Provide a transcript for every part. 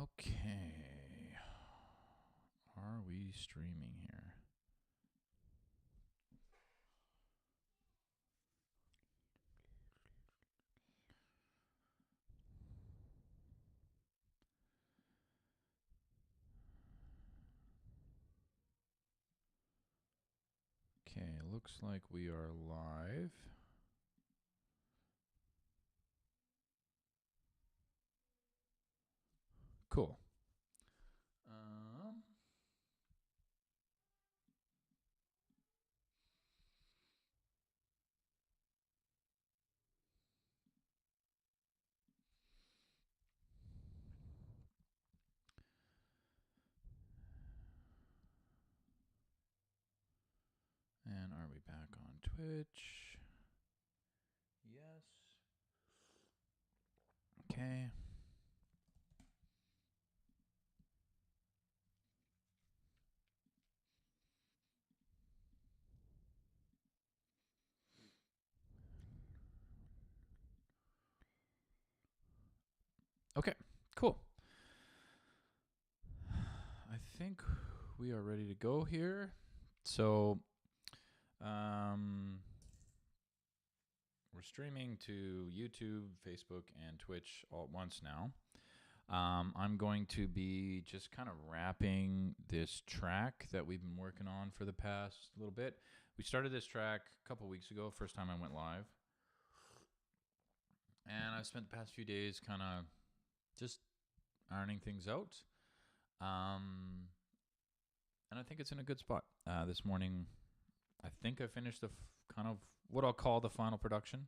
Okay. Are we streaming here? Okay, looks like we are live. Cool. And are we back on Twitch? Yes. Okay. Okay, cool. I think we are ready to go here. So, we're streaming to YouTube, Facebook, and Twitch all at once now. I'm going to be just kind of wrapping this track that we've been working on for the past little bit. We started this track a couple weeks ago, first time I went live. And I've spent the past few days kind of just ironing things out. And I think it's in a good spot. This morning, I think I finished the kind of what I'll call the final production.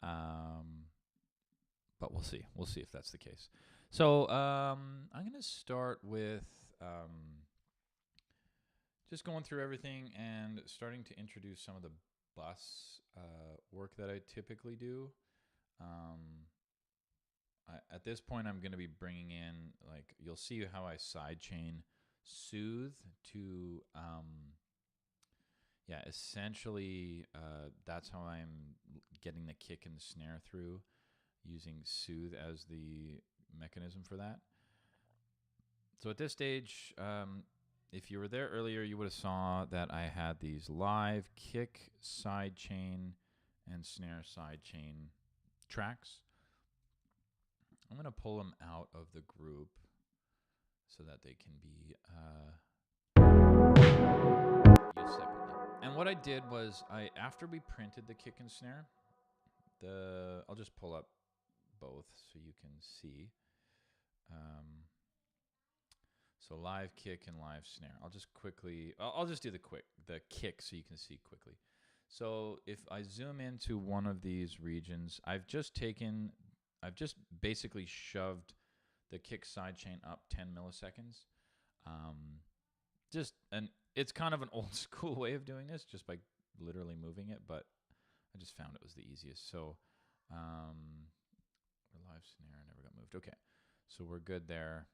But we'll see. We'll see if that's the case. So I'm going to start with just going through everything and starting to introduce some of the bus work that I typically do. At this point, I'm going to be bringing in, like, you'll see how I sidechain soothe to, essentially that's how I'm getting the kick and the snare through, using soothe as the mechanism for that. So at this stage, if you were there earlier, you would have saw that I had these live kick side chain and snare side chain tracks. I'm going to pull them out of the group so that they can be used separately. And what I did was, after we printed the kick and snare, I'll just pull up both so you can see. So live kick and live snare. I'll just quickly, I'll just do the kick so you can see quickly. So if I zoom into one of these regions, I've just basically shoved the kick sidechain up 10 milliseconds. And it's kind of an old school way of doing this, just by literally moving it, but I just found it was the easiest. So live snare never got moved. Okay, so we're good there.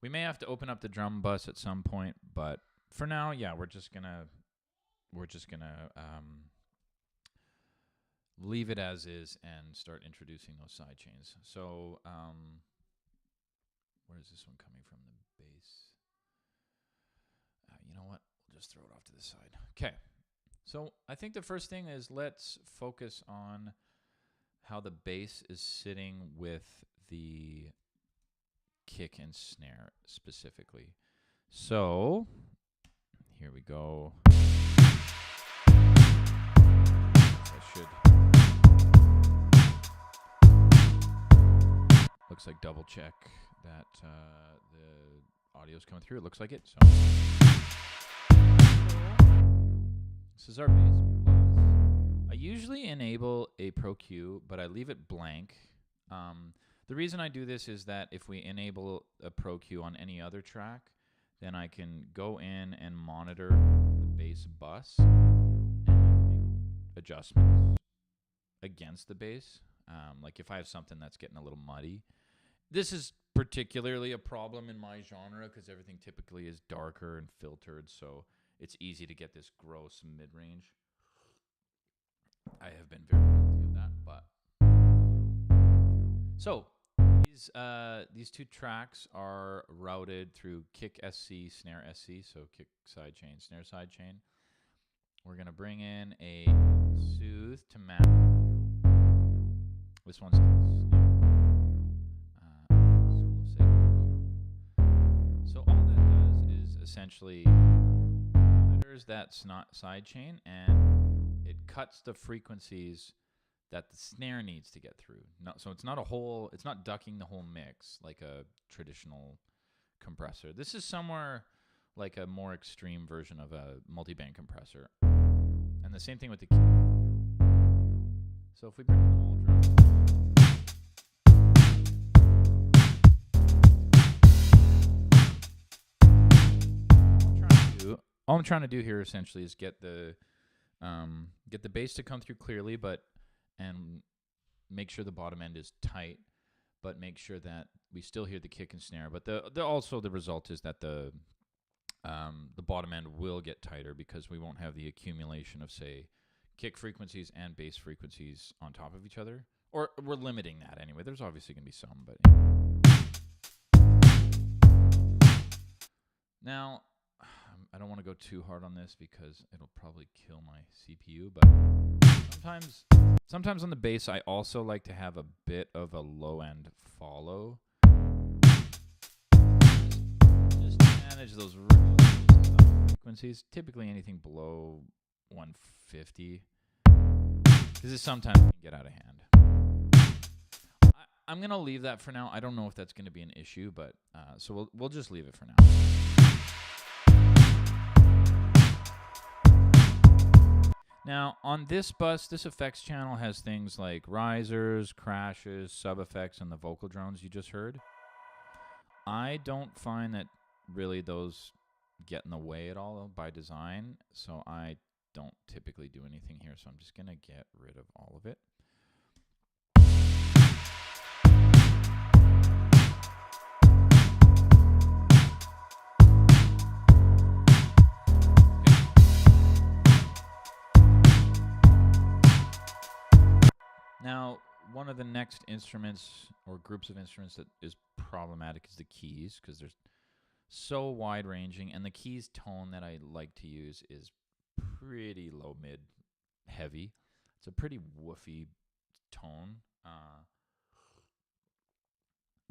We may have to open up the drum bus at some point, but for now, yeah, we're just gonna leave it as is and start introducing those side chains. So where is this one coming from? The bass. You know what? We'll just throw it off to the side. Okay. So I think the first thing is, let's focus on how the bass is sitting with the kick and snare specifically. So here we go. Looks like double check that the audio's coming through. It looks like it. So this is our bass bus. I usually enable a Pro Q, but I leave it blank. The reason I do this is that if we enable a Pro Q on any other track, then I can go in and monitor the bass bus and make adjustments against the bass. Like if I have something that's getting a little muddy. This is particularly a problem in my genre because everything typically is darker and filtered, so it's easy to get this gross mid-range. I have been very guilty of that, but so these These two tracks are routed through kick SC, snare SC, so kick side chain, snare side chain. We're going to bring in a soothe to match. This one's solo signals. So all that does is essentially monitors that side chain, and it cuts the frequencies that the snare needs to get through. So it's not ducking the whole mix like a traditional compressor. This is somewhere like a more extreme version of a multi-band compressor. And the same thing with the key. So if we bring in the whole drum, all I'm trying to do here essentially is get the bass to come through clearly, and make sure the bottom end is tight, but make sure that we still hear the kick and snare. But also the result is that the bottom end will get tighter because we won't have the accumulation of, say, kick frequencies and bass frequencies on top of each other. Or we're limiting that anyway. There's obviously going to be some, but now I don't want to go too hard on this because it'll probably kill my CPU, but sometimes on the bass I also like to have a bit of a low end follow. Just manage those frequencies, typically anything below 150, because it sometimes can get out of hand. I'm gonna leave that for now. I don't know if that's gonna be an issue, but so we'll just leave it for now. Now, on this bus, this effects channel has things like risers, crashes, sub-effects, and the vocal drones you just heard. I don't find that really those get in the way at all by design, so I don't typically do anything here, so I'm just going to get rid of all of it. Now, one of the next instruments or groups of instruments that is problematic is the keys, because they're so wide-ranging, and the keys tone that I like to use is pretty low, mid, heavy. It's a pretty woofy tone.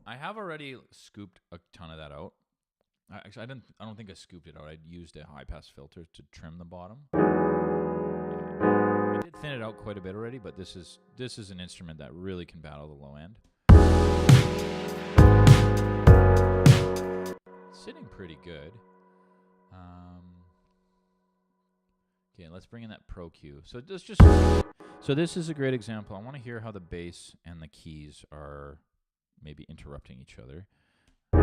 I have already scooped a ton of that out. Actually, I don't think I scooped it out. I used a high-pass filter to trim the bottom. I did thin it out quite a bit already, but this is an instrument that really can battle the low end. Sitting pretty good. Okay, let's bring in that Pro Q. So this is a great example. I want to hear how the bass and the keys are maybe interrupting each other. So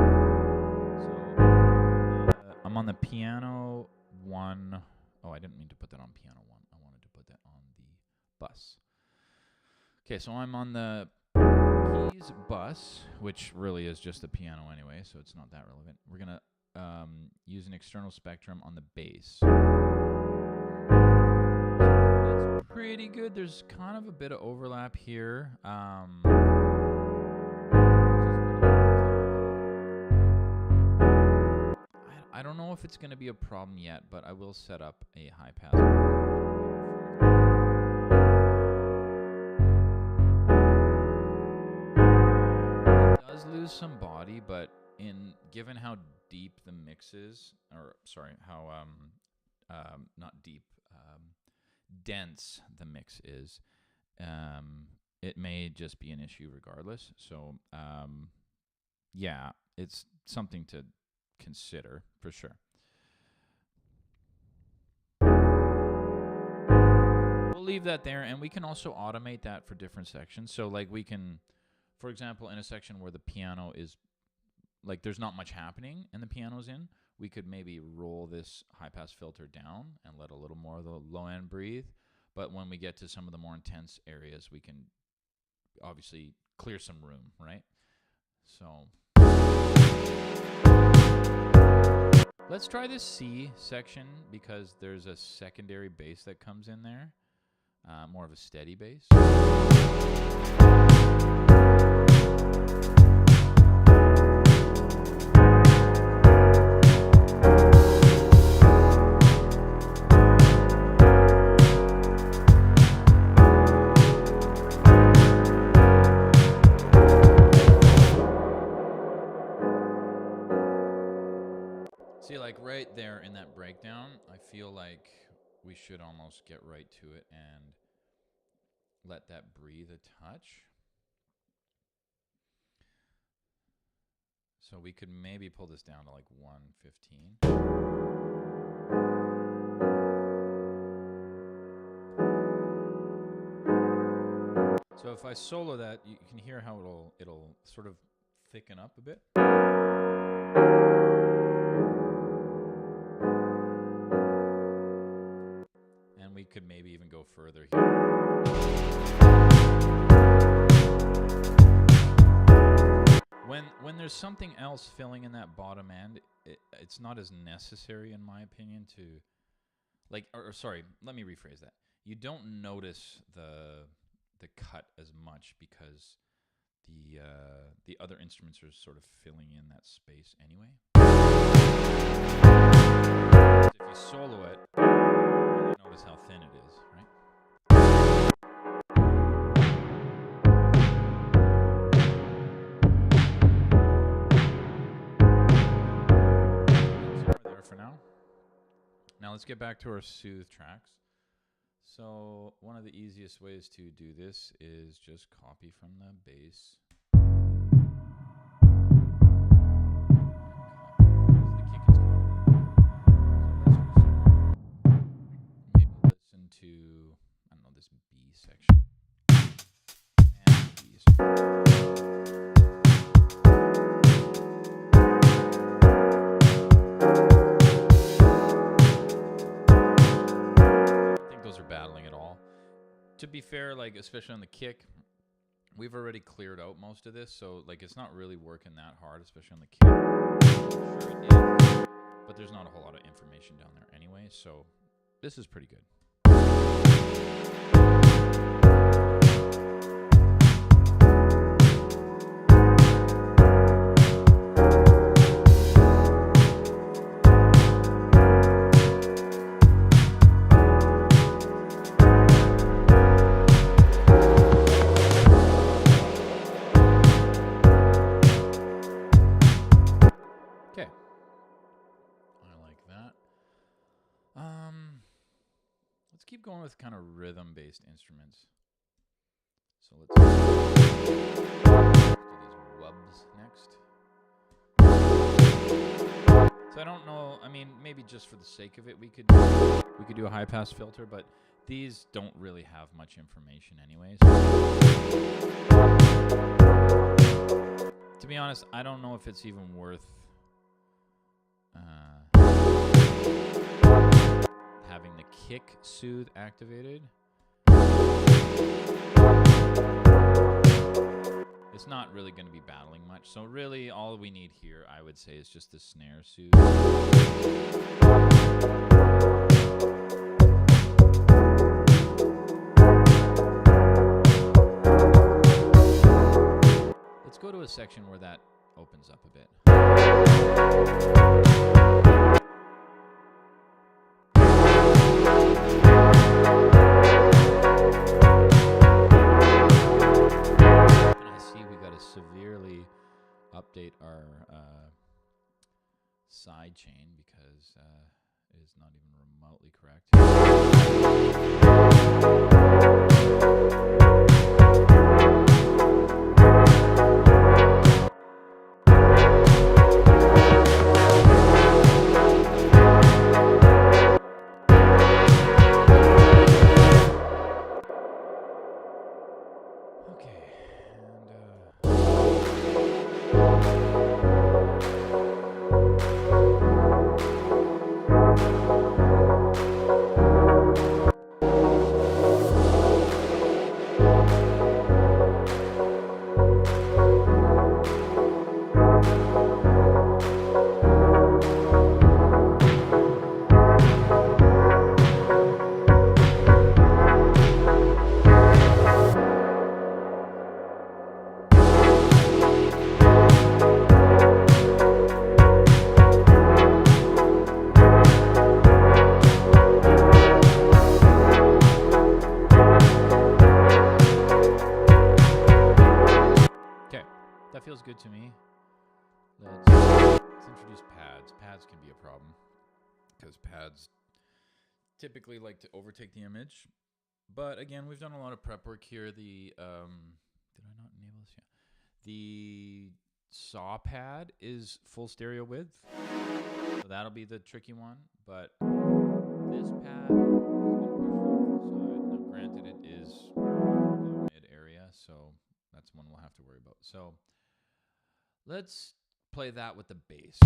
I'm on the piano 1. Oh, I didn't mean to put that on piano 1. I wanted to put that on the bus. Okay, so I'm on the keys bus, which really is just the piano anyway, so it's not that relevant. We're going to use an external spectrum on the bass. It's pretty good. There's kind of a bit of overlap here. I don't know if it's going to be a problem yet, but I will set up a high pass. It does lose some body, but given how deep the mix is, or sorry, how not deep, dense the mix is, it may just be an issue regardless. So yeah, it's something to consider for sure. We'll leave that there, and we can also automate that for different sections. So like we can, for example, in a section where the piano is like there's not much happening and the piano's in, we could maybe roll this high pass filter down and let a little more of the low end breathe. But when we get to some of the more intense areas, we can obviously clear some room, right? So let's try this C section because there's a secondary bass that comes in there, more of a steady bass. breakdown, I feel like we should almost get right to it and let that breathe a touch. So we could maybe pull this down to like 115. So if I solo that, you can hear how it'll sort of thicken up a bit. And we could maybe even go further here. When there's something else filling in that bottom end, it's not as necessary, in my opinion, to like. Or sorry, let me rephrase that. You don't notice the cut as much because the other instruments are sort of filling in that space anyway. If you solo it, you notice how thin it is, right? For now. Now let's get back to our soothe tracks. So one of the easiest ways to do this is just copy from the bass. Maybe listen to, I don't know, this B section. And B section. To be fair, like especially on the kick, we've already cleared out most of this, so like it's not really working that hard, especially on the kick. Sure it is, but there's not a whole lot of information down there anyway, so this is pretty good. Let's keep going with kind of rhythm-based instruments. So let's do these wubs next. So I don't know. I mean, maybe just for the sake of it, we could do a high-pass filter, but these don't really have much information anyways. To be honest, I don't know if it's even worth having the kick soothe activated. It's not really going to be battling much, so really all we need here, I would say, is just the snare soothe. Let's go to a section where that opens up a bit. Severely update our side chain because it is not even remotely correct. That feels good to me. Let's introduce pads. Pads can be a problem. because pads typically like to overtake the image. But again, we've done a lot of prep work here. The did I not enable this? Yeah. The saw pad is full stereo width, so that'll be the tricky one. But this pad has been pushed off to the side. Now, granted, it is low mid area, so that's one we'll have to worry about. So let's play that with the bass.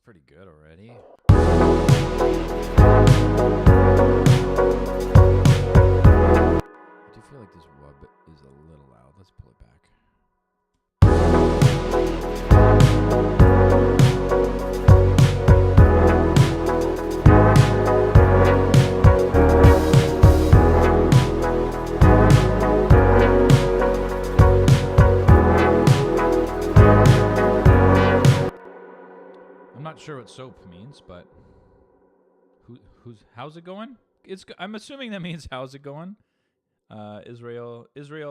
Pretty good already. I do feel like this wub is a little loud. Let's pull it back. I'm not sure what soap means, but how's it going? I'm assuming that means how's it going? Israel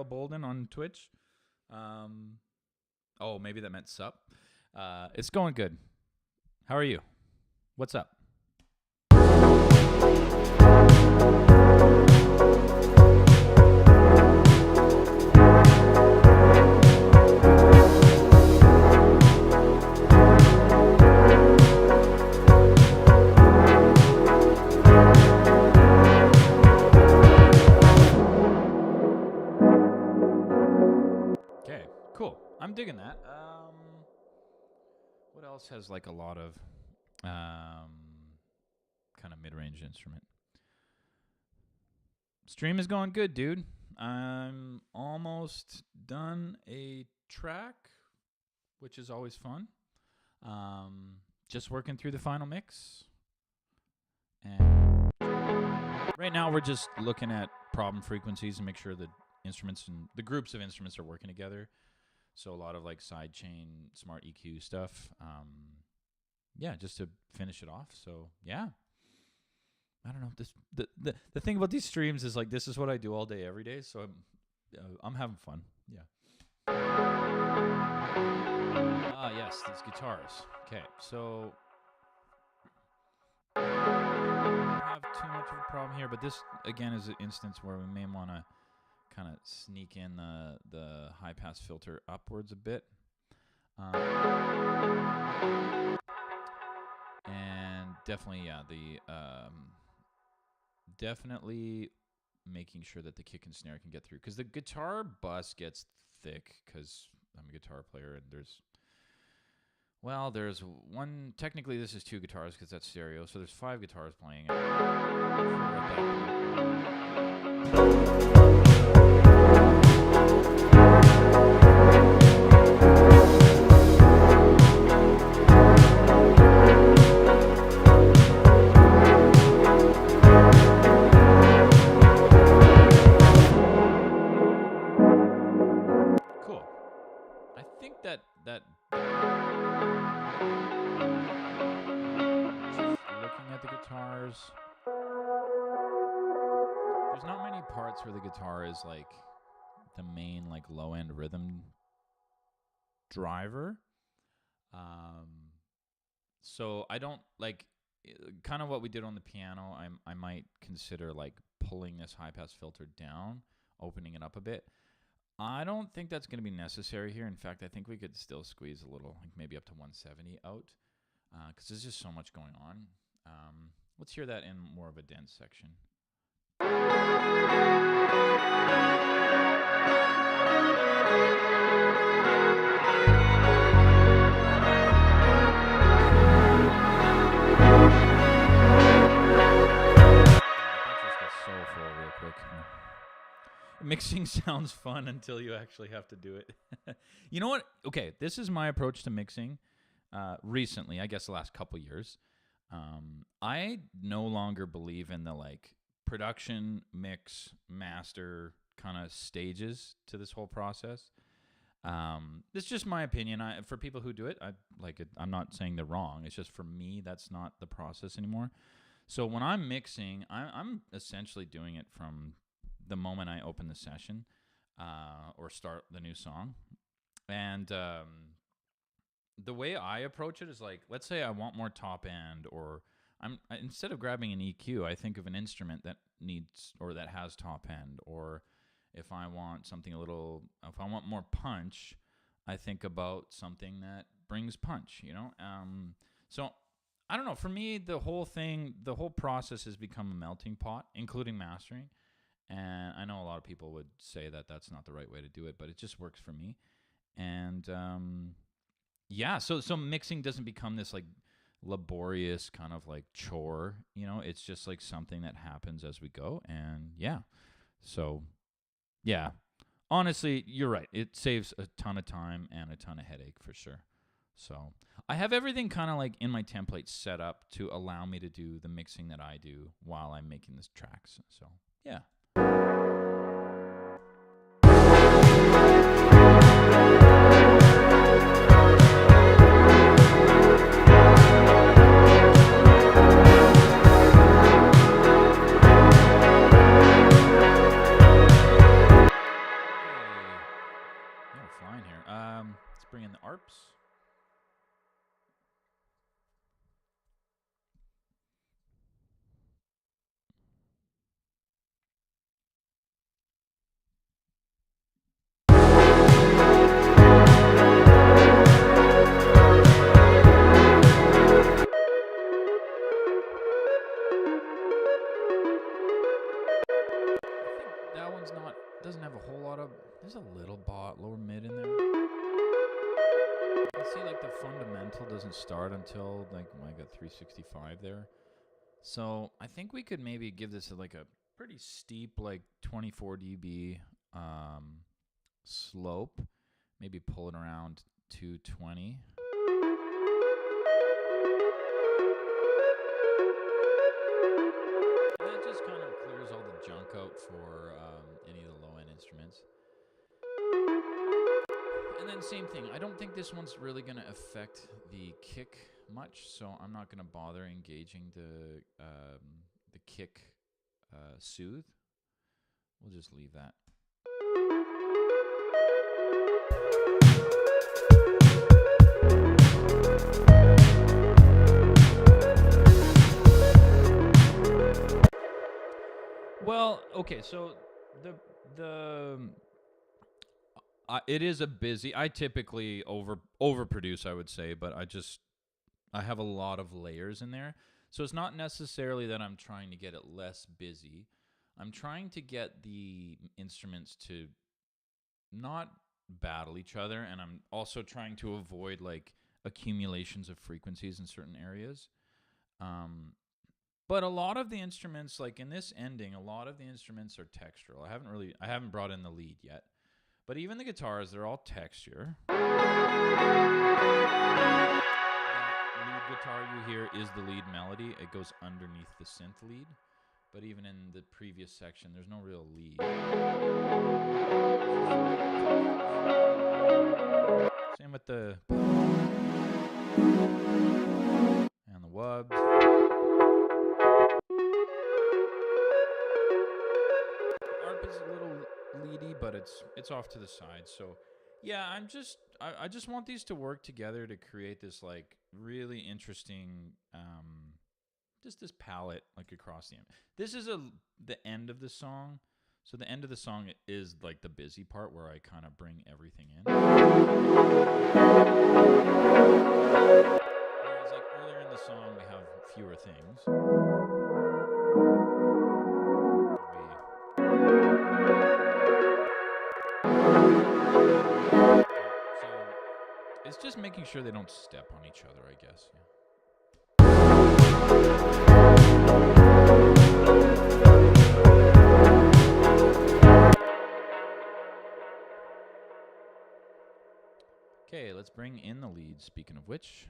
Bolden on Twitch. Oh, maybe that meant sup. It's going good. How are you? What's up? Cool. I'm digging that. What else has like a lot of kind of mid-range instrument? Stream is going good, dude. I'm almost done a track, which is always fun. Just working through the final mix. And right now we're just looking at problem frequencies and make sure that instruments and the groups of instruments are working together. So a lot of like sidechain, smart EQ stuff. Yeah, just to finish it off. So yeah, I don't know. The thing about these streams is like this is what I do all day, every day. So I'm having fun. Yeah. Yes, these guitars. Okay, so I don't have too much of a problem here, but this again is an instance where we may want to kind of sneak in the high pass filter upwards a bit, and definitely definitely making sure that the kick and snare can get through, because the guitar bus gets thick because I'm a guitar player and there's one, technically this is 2 guitars because that's stereo, so there's 5 guitars playing it. Cool. I think that looking at the guitars, there's not many parts where the guitar is like the main like low end rhythm driver. So I don't like kind of what we did on the piano. I might consider like pulling this high pass filter down, opening it up a bit. I don't think that's going to be necessary here. In fact, I think we could still squeeze a little, like maybe up to 170 out, because there's just so much going on. Let's hear that in more of a dense section. work. Mixing sounds fun until you actually have to do it. You know what? Okay, this is my approach to mixing. Recently, I guess the last couple years, I no longer believe in the like production, mix, master kind of stages to this whole process. This is just my opinion. For people who do it, I like it. I'm not saying they're wrong. It's just for me, that's not the process anymore. So when I'm mixing, I'm essentially doing it from the moment I open the session or start the new song. And the way I approach it is like, let's say I want more top end, or instead of grabbing an EQ, I think of an instrument that needs or that has top end. Or if I want something if I want more punch, I think about something that brings punch, you know? So I don't know. For me, the whole process has become a melting pot, including mastering. And I know a lot of people would say that that's not the right way to do it, but it just works for me. And yeah, so mixing doesn't become this like laborious kind of like chore, you know? It's just like something that happens as we go. And yeah, so yeah, honestly, you're right. It saves a ton of time and a ton of headache for sure. So I have everything kind of like in my template set up to allow me to do the mixing that I do while I'm making these tracks. So yeah. Fine here. Let's bring in the ARPs. Doesn't have a whole lot of. There's a little lower mid in there. I see like the fundamental doesn't start until like I got 365 there. So I think we could maybe give this like a pretty steep like 24 dB slope. Maybe pull it around 220. That just kind of clears all the junk out for any of the low-end instruments. And then same thing. I don't think this one's really going to affect the kick much, so I'm not going to bother engaging the kick soothe. We'll just leave that. Well, okay, so it is a busy. I typically overproduce, I would say, but I have a lot of layers in there. So it's not necessarily that I'm trying to get it less busy. I'm trying to get the instruments to not battle each other, and I'm also trying to avoid like accumulations of frequencies in certain areas. But a lot of the instruments, like in this ending, a lot of the instruments are textural. I haven't brought in the lead yet. But even the guitars, they're all texture. The lead guitar you hear is the lead melody. It goes underneath the synth lead. But even in the previous section, there's no real lead. Same with the... and the wubs. ARP is a little leady, but it's off to the side. So yeah, I just want these to work together to create this like really interesting just this palette like across the end. This is the end of the song. So the end of the song is like the busy part where I kind of bring everything in. Whereas like earlier in the song we have fewer things. It's just making sure they don't step on each other, I guess. Yeah. Okay, let's bring in the lead, speaking of which.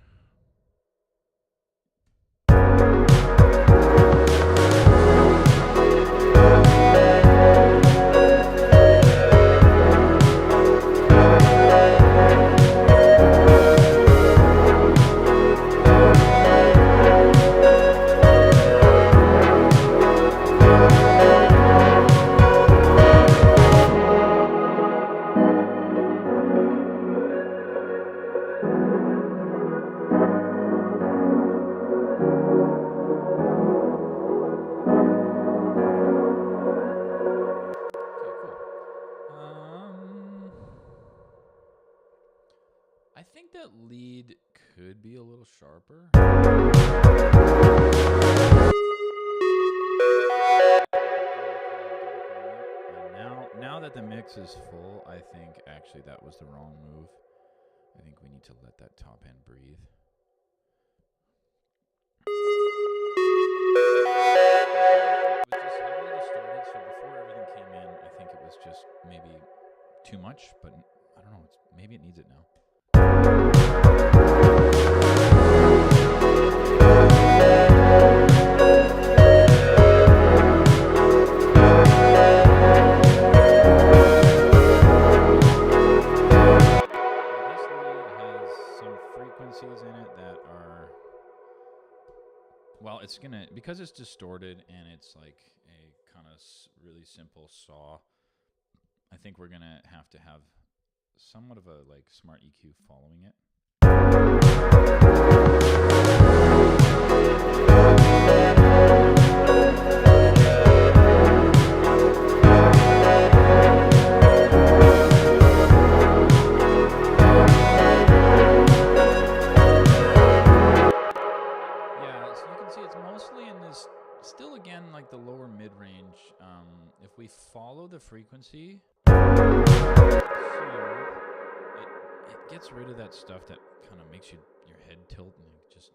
I think that lead could be a little sharper. And now that the mix is full, I think actually that was the wrong move. I think we need to let that top end breathe. It was just heavily distorted, so before everything came in, I think it was just maybe too much, but I don't know, maybe it needs it now. Well, it's gonna, because it's distorted and it's like a kind of really simple saw, I think we're gonna have to have somewhat of a like smart EQ following it. Still, again, like the lower mid-range. If we follow the frequency, it gets rid of that stuff that kind of makes your head tilt and just,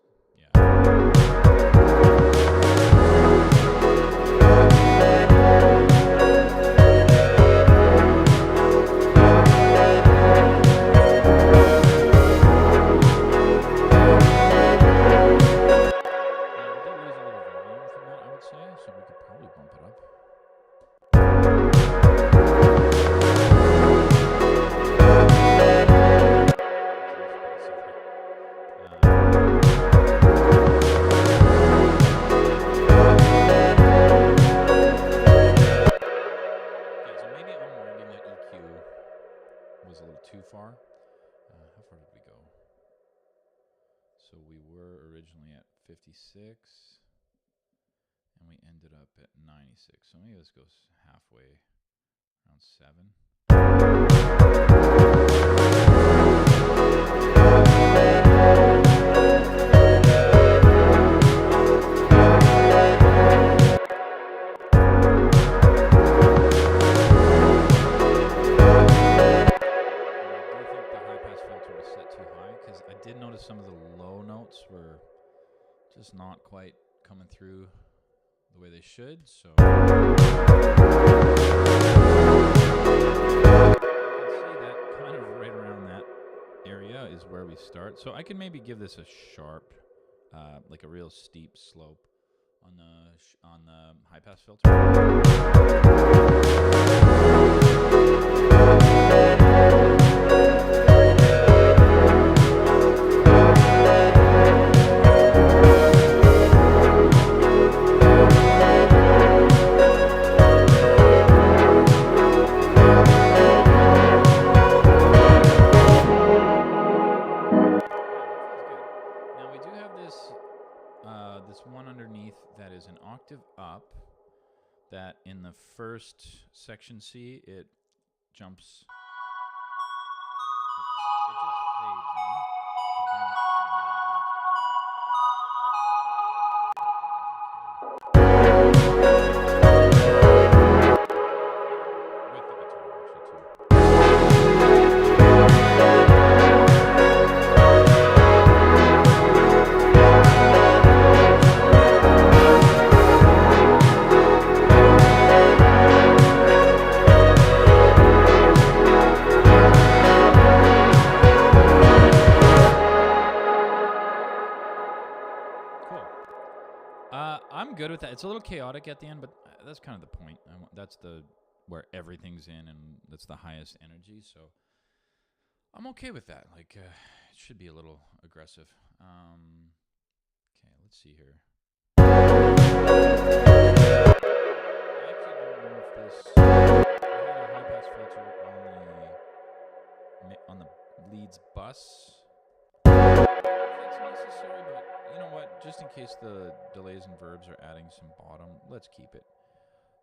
was a little too far. How far did we go? So we were originally at 56, and we ended up at 96. So maybe this goes halfway, around 7. Some of the low notes were just not quite coming through the way they should, so you can see that kind of right around that area is where we start. So I can maybe give this a sharp, like a real steep slope on the high pass filter. This one underneath that is an octave up, that in the first section C it jumps, it just fades in to bring it with that. It's a little chaotic at the end, but that's kind of the point. That's where everything's in, and that's the highest energy. So I'm okay with that. Like, it should be a little aggressive. Okay, let's see here. I actually don't know if this. I had a high pass filter on the leads bus. That's necessary, but you know what? Just in case the delays and verbs are adding some bottom, let's keep it.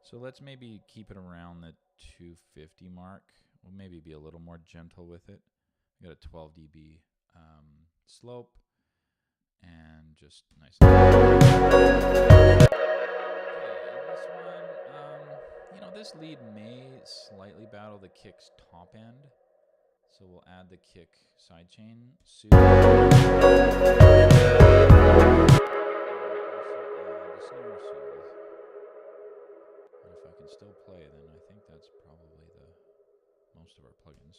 So let's maybe keep it around the 250 mark. We'll maybe be a little more gentle with it. We got a 12 dB slope, and just nice. Okay, this one, this lead may slightly battle the kick's top end. So we'll add the kick sidechain. Soothe. Also the snare soothe. And if I can still play, then I think that's probably most of our plugins.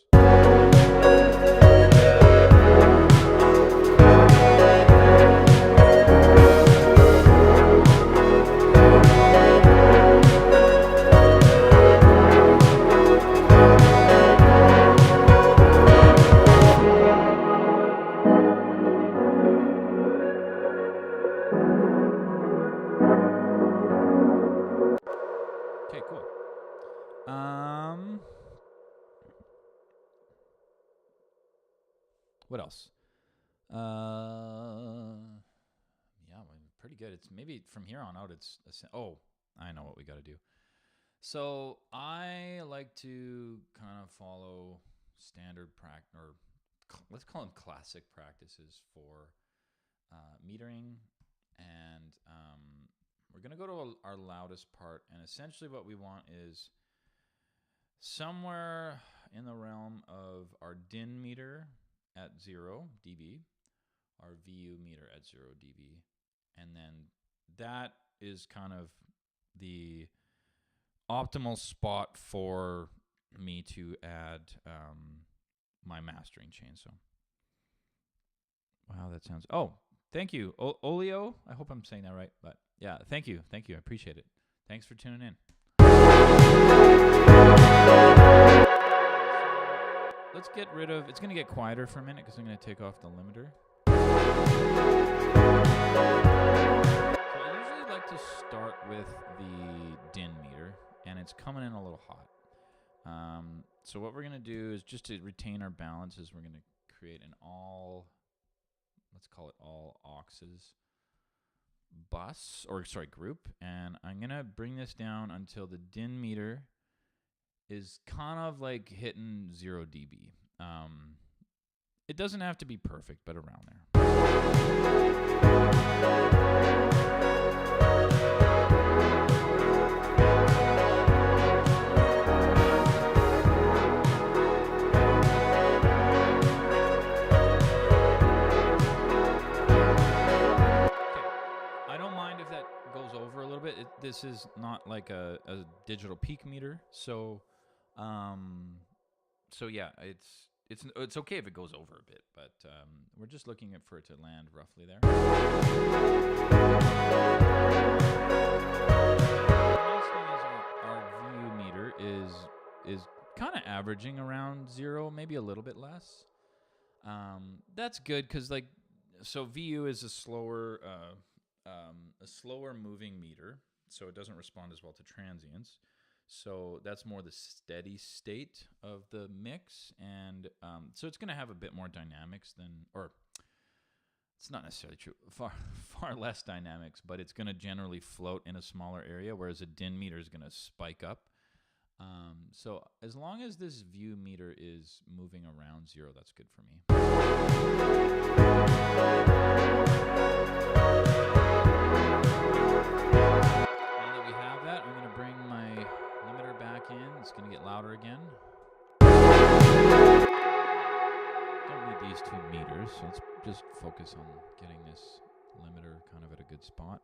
What else? Yeah, pretty good. It's maybe from here on out. I know what we got to do. So I like to kind of follow standard let's call them classic practices for metering, and we're gonna go to our loudest part. And essentially, what we want is somewhere in the realm of our DIN meter at 0 dB, our VU meter at 0 dB, and then that is kind of the optimal spot for me to add my mastering chain. So, wow, that sounds. Oh, thank you, Olio. I hope I'm saying that right, but yeah, thank you. I appreciate it. Thanks for tuning in. Let's get rid of, it's going to get quieter for a minute because I'm going to take off the limiter. So I usually like to start with the DIN meter, and it's coming in a little hot. So what we're going to do is, just to retain our balance, is we're going to create an let's call it all auxes group, and I'm going to bring this down until the DIN meter is kind of like hitting 0 dB. It doesn't have to be perfect, but around there. I don't mind if that goes over a little bit. This is not like a digital peak meter, so yeah, it's okay if it goes over a bit, but we're just looking for it to land roughly there. The next thing is our VU meter is kind of averaging around 0, maybe a little bit less. That's good because so VU is a slower moving meter, so it doesn't respond as well to transients. So that's more the steady state of the mix, and so it's going to have a bit more dynamics or it's not necessarily true, far less dynamics, but it's going to generally float in a smaller area, whereas a DIN meter is going to spike up. So as long as this VU meter is moving around 0, that's good for me. Now that we have that, I'm going to bring my limiter back in. It's going to get louder again. Don't need these 2 meters, so let's just focus on getting this limiter kind of at a good spot.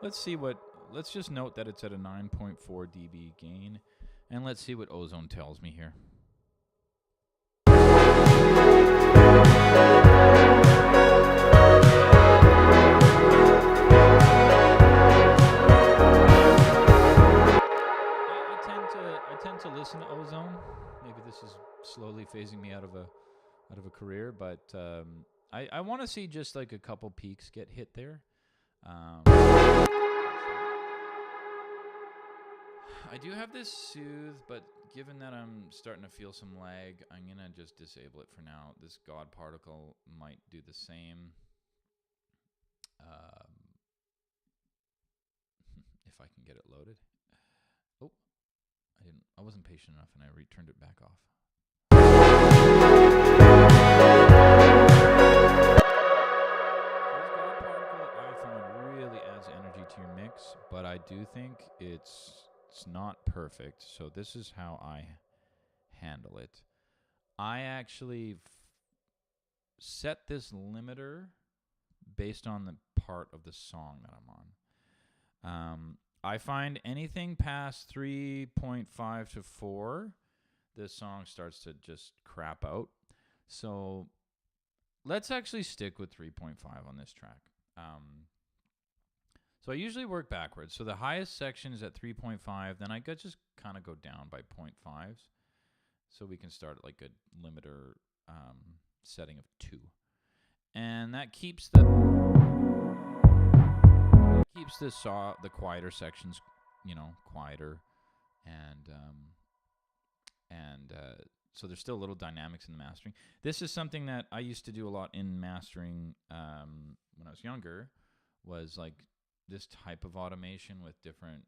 let's see what. Let's just note that it's at a 9.4 dB gain, and let's see what Ozone tells me here. I tend to listen to Ozone. Maybe this is slowly phasing me out of a career, but I want to see just like a couple peaks get hit there. I do have this soothe, but given that I'm starting to feel some lag, I'm going to just disable it for now. This God particle might do the same. If I can get it loaded. Oh, I wasn't patient enough and I returned it back off. Really adds energy to your mix, but I do think it's not perfect. So this is how I handle it. I actually set this limiter based on the part of the song that I'm on. I find anything past 3.5 to 4, this song starts to just crap out. So let's actually stick with 3.5 on this track. So I usually work backwards. So the highest section is at 3.5. Then I just kind of go down by 0.5s. So we can start at like a limiter setting of 2. And that keeps the quieter sections, quieter. And so there's still little dynamics in the mastering. This is something that I used to do a lot in mastering when I was younger, was like this type of automation with different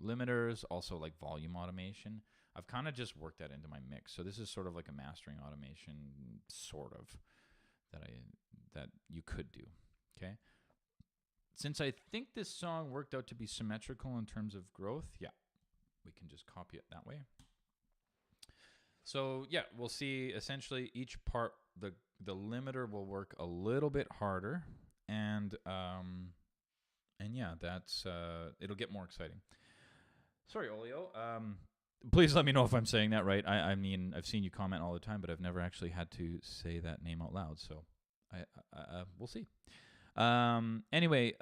limiters, also like volume automation. I've kind of just worked that into my mix. So this is sort of like a mastering automation, sort of, that you could do, okay? Since I think this song worked out to be symmetrical in terms of growth, yeah, we can just copy it that way. So yeah, we'll see essentially each part, the limiter will work a little bit harder, and yeah, that's it'll get more exciting. Sorry, Olio. Please let me know if I'm saying that right. I mean, I've seen you comment all the time, but I've never actually had to say that name out loud. So we'll see. Anyway,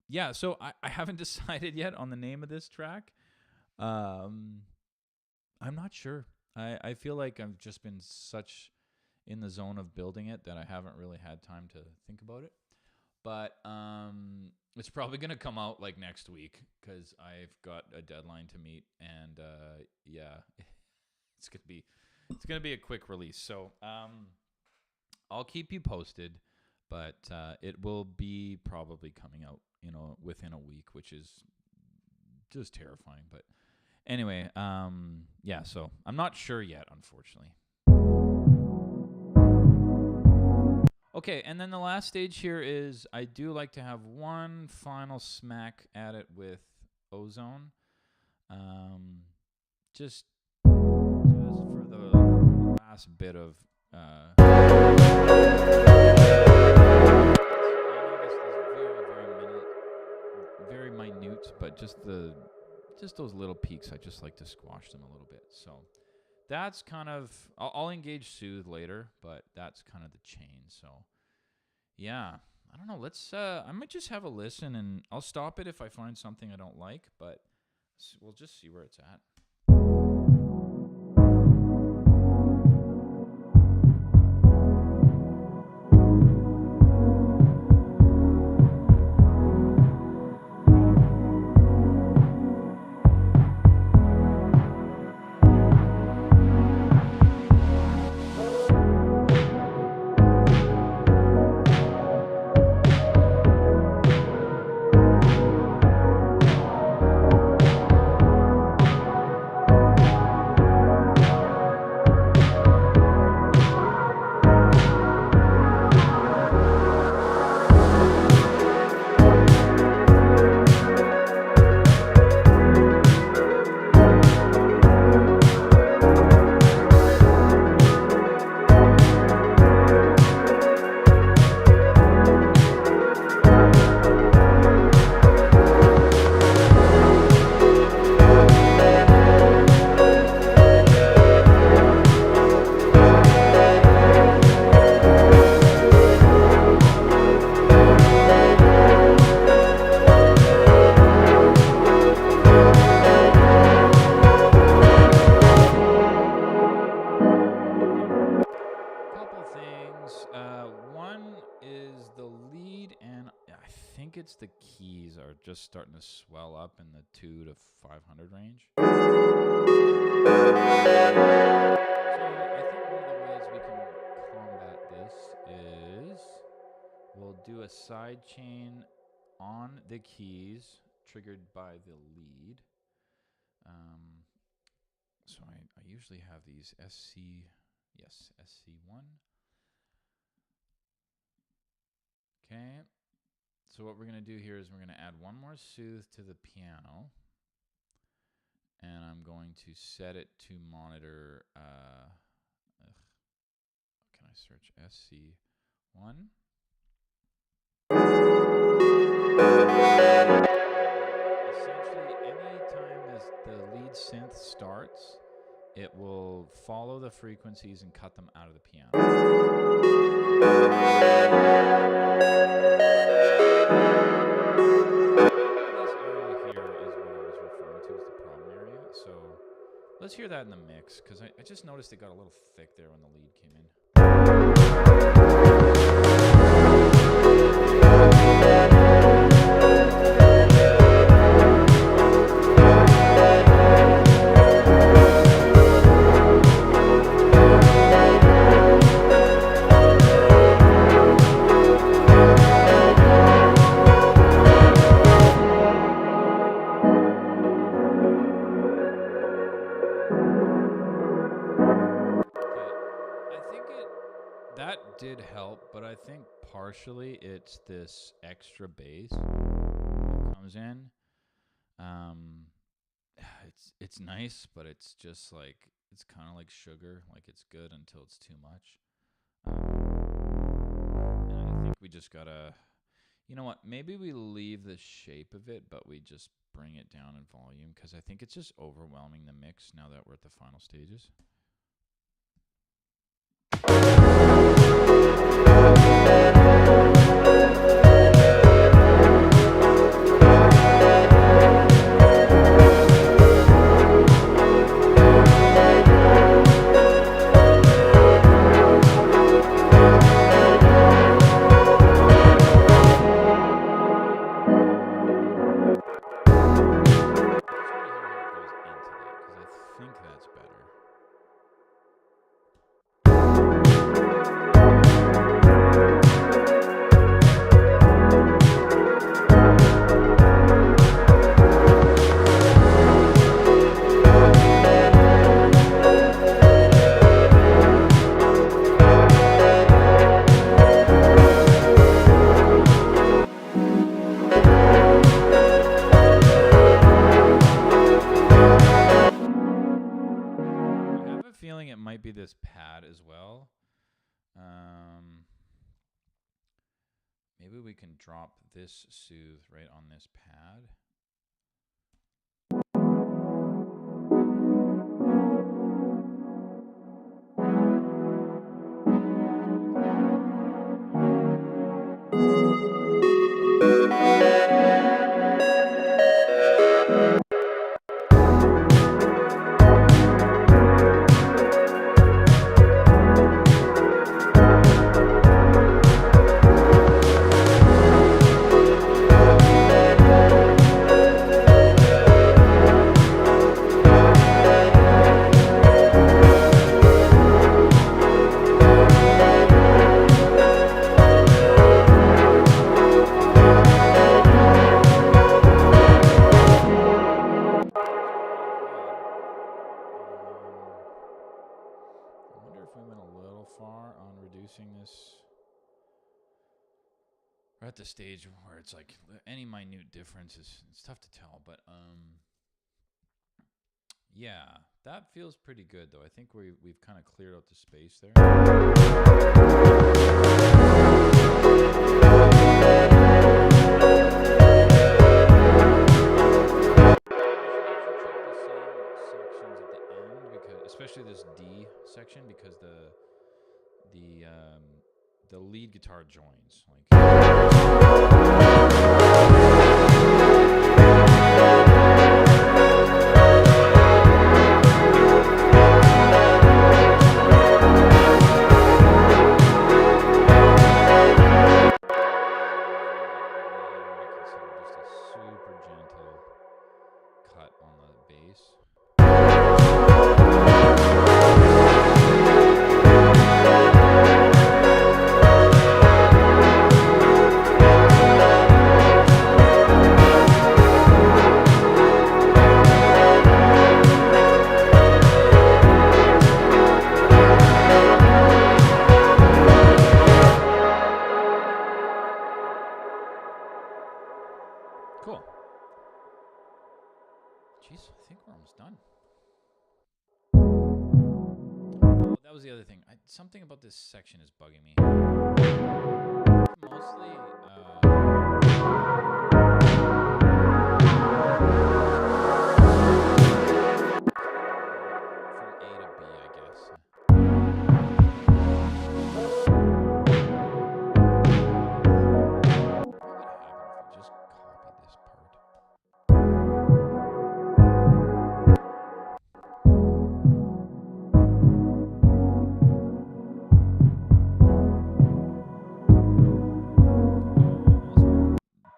yeah. So I haven't decided yet on the name of this track. I'm not sure. I feel like I've just been such in the zone of building it that I haven't really had time to think about it. But it's probably going to come out like next week because I've got a deadline to meet, and yeah, it's gonna be a quick release. So I'll keep you posted, but it will be probably coming out, within a week, which is just terrifying. But anyway, yeah. So I'm not sure yet, unfortunately. Okay, and then the last stage here is I do like to have one final smack at it with Ozone. Just for the last bit of... I know this is very minute, but just those little peaks, I just like to squash them a little bit. So that's kind of... I'll engage Soothe later, but that's kind of the chain. So yeah, I don't know. Let's I might just have a listen, and I'll stop it if I find something I don't like, but we'll just see where it's at. the keys are just starting to swell up in the 2 to 500 range. So I think one of the ways we can combat this is we'll do a side chain on the keys triggered by the lead. So I usually have these SC1. Okay. So what we're going to do here is we're going to add one more soothe to the piano. And I'm going to set it to monitor, can I search SC1? Essentially, anytime the lead synth starts, it will follow the frequencies and cut them out of the piano. Let's hear that in the mix, because I just noticed it got a little thick there when the lead came in. That did help, but I think partially it's this extra bass that comes in. It's nice, but it's just like, it's kind of like sugar. Like, it's good until it's too much. And I think we just gotta, you know what, maybe we leave the shape of it, but we just bring it down in volume, because I think it's just overwhelming the mix now that we're at the final stages. It might be this pad as well. Maybe we can drop this soothe right on this pad. We're at the stage where it's like any minute difference it's tough to tell, but yeah, that feels pretty good though. I think we've kind of cleared out the space there. Especially this D section, because the lead guitar joins. cut on the bass. Cool. Jeez, I think we're almost done. Oh, that was the other thing. Something about this section is bugging me. Mostly, from A to B, I guess. What would happen if we just copy this part?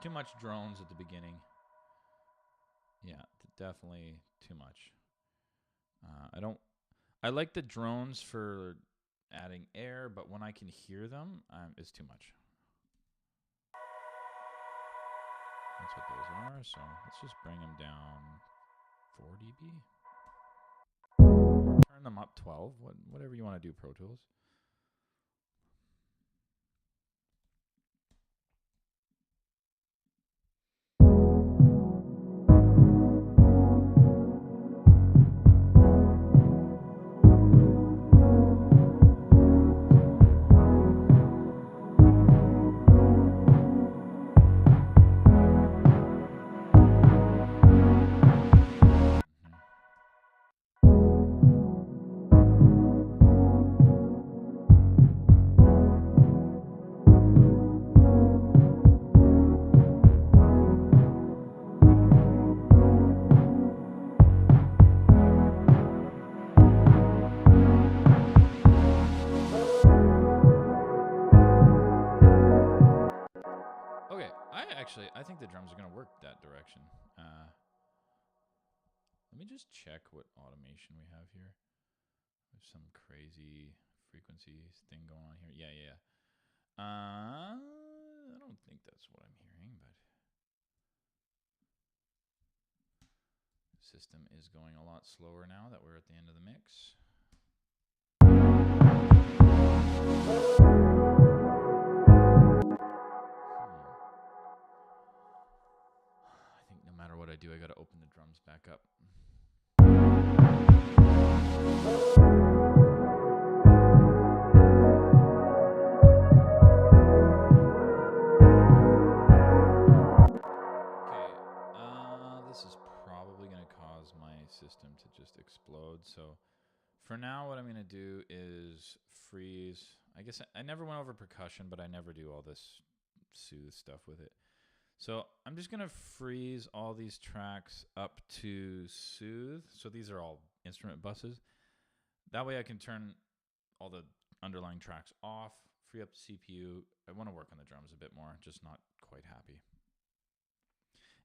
Too much drones at the beginning. Yeah, definitely too much. I like the drones for adding air, but when I can hear them, it's too much. That's what those are. So let's just bring them down 4 dB. Or turn them up 12. Whatever you want to do, Pro Tools. I think the drums are going to work that direction. Let me just check what automation we have here. There's some crazy frequency thing going on here. Yeah. I don't think that's what I'm hearing, but the system is going a lot slower now that we're at the end of the mix. I think no matter what I do, I got to open the drums back up. This is probably going to cause my system to just explode. So for now, what I'm going to do is freeze. I guess I never went over percussion, but I never do all this soothe stuff with it. So I'm just going to freeze all these tracks up to soothe. So these are all instrument buses. That way I can turn all the underlying tracks off, free up the CPU. I want to work on the drums a bit more, just not quite happy.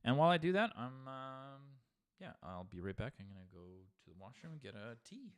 And while I do that, I'll be right back. I'm going to go to the washroom and get a tea.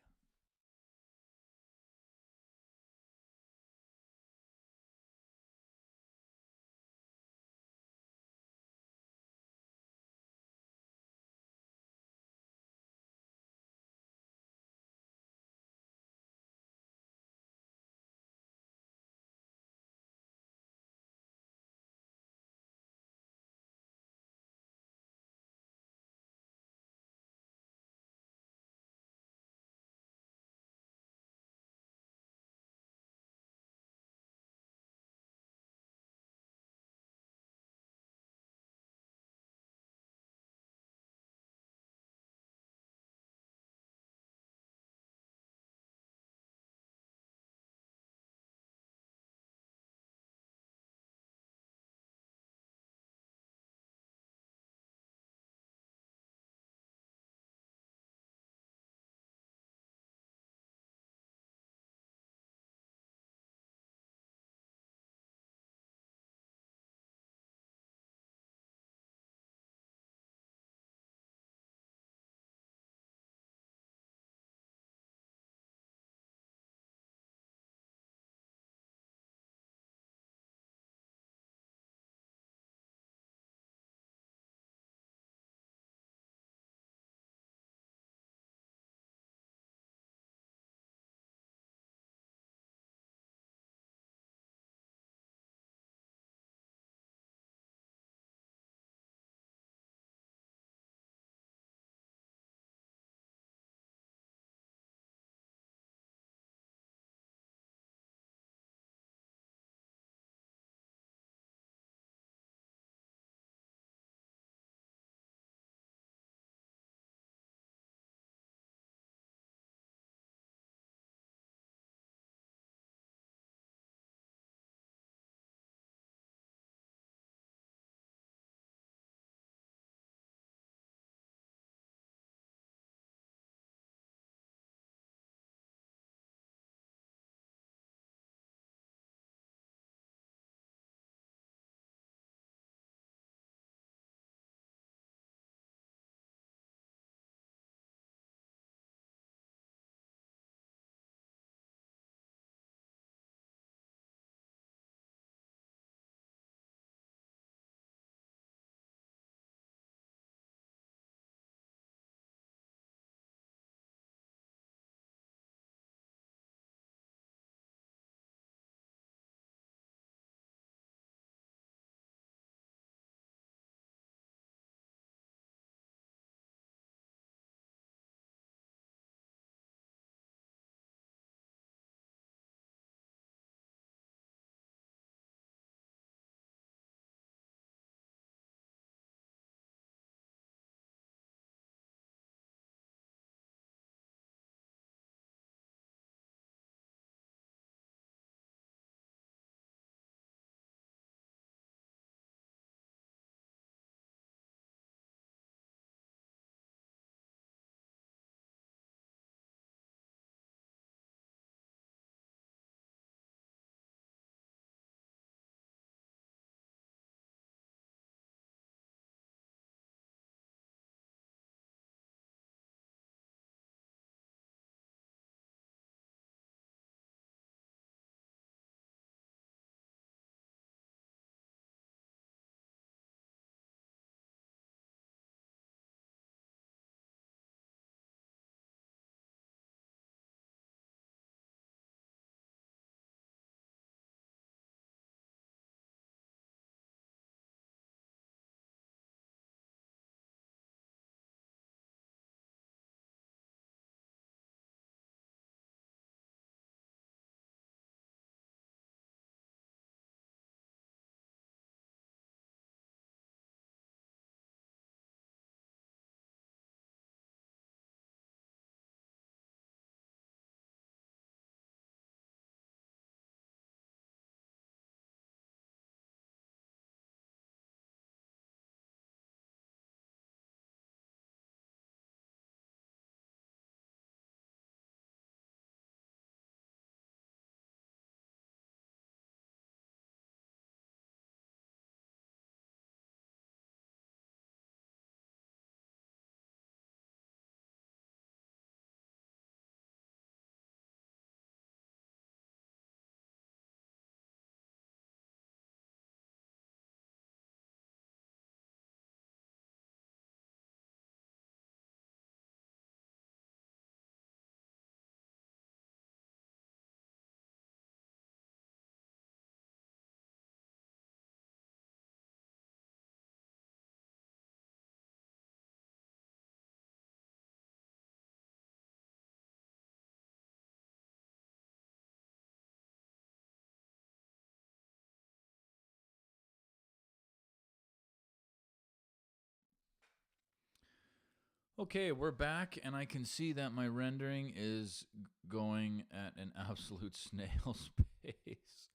Okay, we're back, and I can see that my rendering is going at an absolute snail's pace.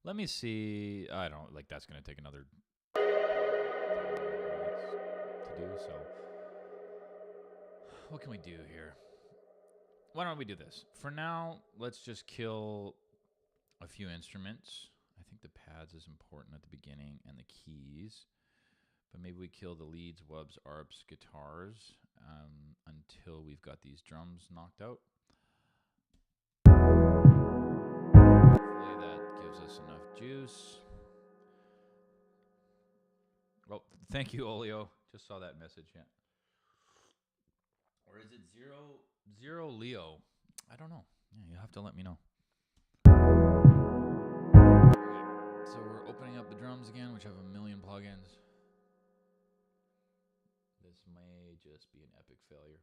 Let me see. I don't like that's going to take another to do. So, what can we do here? Why don't we do this? For now, let's just kill a few instruments. I think the pads is important at the beginning and the keys. But maybe we kill the leads, wubs, arps, guitars until we've got these drums knocked out. Hopefully that gives us enough juice. Oh, thank you, Olio. Just saw that message, yeah. Or is it zero Leo? I don't know. Yeah, you'll have to let me know. Okay. So we're opening up the drums again, which have a million plugins. This may just be an epic failure.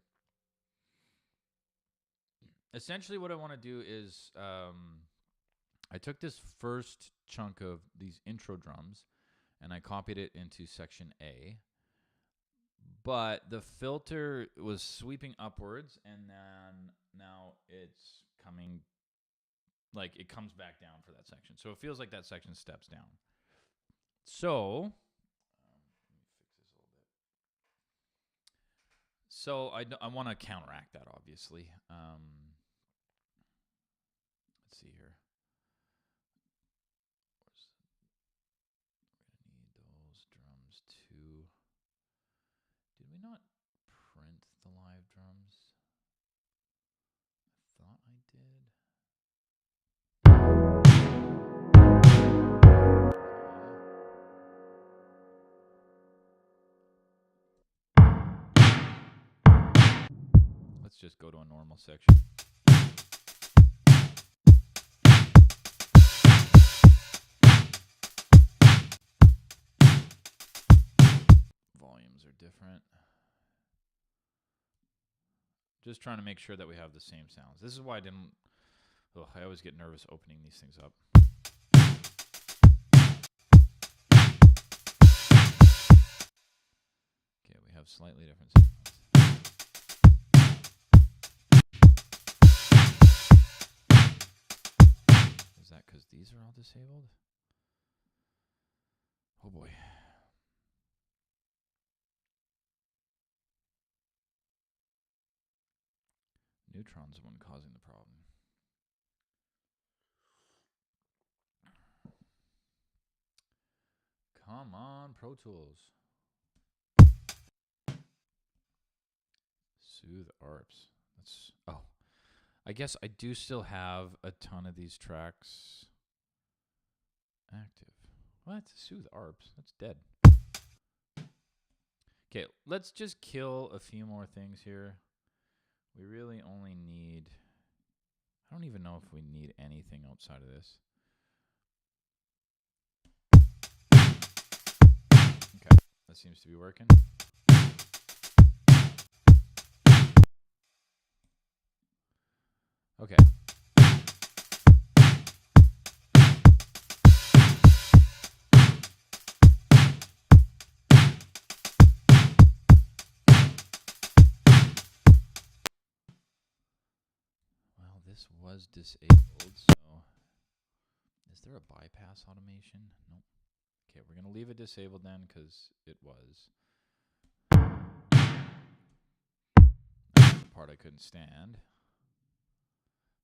Essentially, what I want to do is I took this first chunk of these intro drums and I copied it into section A. But the filter was sweeping upwards, and then now it's coming, like it comes back down for that section. So it feels like that section steps down. So, let me fix this a little bit. So I want to counteract that, obviously. Let's see here. We're going to need those drums too. Did we not print the live drums? I thought I did. Let's just go to a normal section. Volumes are different. Just trying to make sure that we have the same sounds. This is why I always get nervous opening these things up. Okay, we have slightly different sounds. Is that because these are all disabled? Oh boy. Neutron's the one causing the problem. Come on, Pro Tools. Soothe ARPs. I guess I do still have a ton of these tracks active. What? Soothe ARPs? That's dead. Okay, let's just kill a few more things here. We really only need... I don't even know if we need anything outside of this. Okay, that seems to be working. Okay. Well, this was disabled, so is there a bypass automation? Nope. Okay, we're going to leave it disabled then because it was. That's the part I couldn't stand.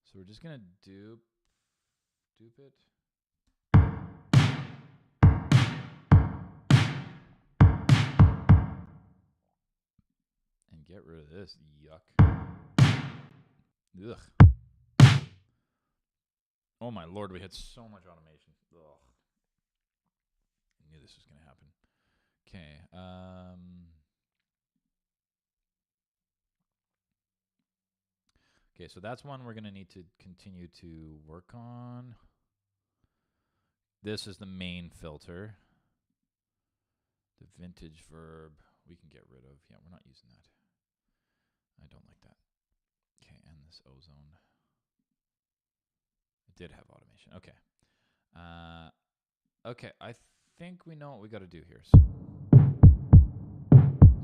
So we're just going to dupe it. And get rid of this. Yuck. Ugh. Oh my lord, we had so much automation. Ugh. I knew this was going to happen. Okay. Okay, so that's one we're going to need to continue to work on. This is the main filter. The vintage verb we can get rid of. Yeah, we're not using that. I don't like that. Okay, and this ozone. It did have automation. Okay. Okay, I think we know what we got to do here. So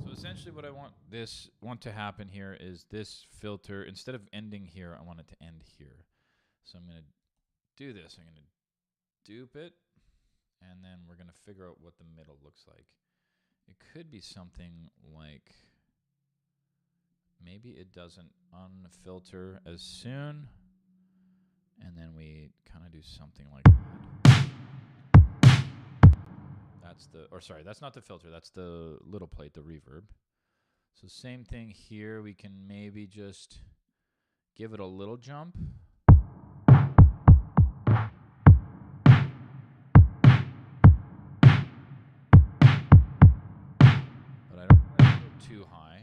So essentially what I want to happen here is this filter, instead of ending here, I want it to end here. So I'm going to do this. I'm going to dupe it, and then we're going to figure out what the middle looks like. It could be something like, maybe it doesn't unfilter as soon, and then we kind of do something like that. That's not the filter, that's the little plate, the reverb. So same thing here, we can maybe just give it a little jump. But I don't want to go too high.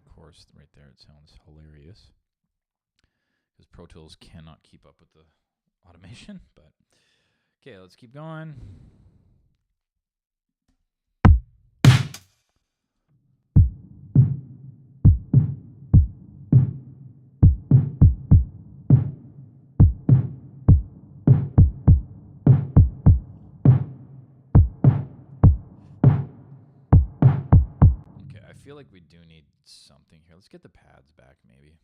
Of course, right there it sounds hilarious, because Pro Tools cannot keep up with the automation. But okay, let's keep going. Okay, I feel like we do need something here. Let's get the pads back, maybe.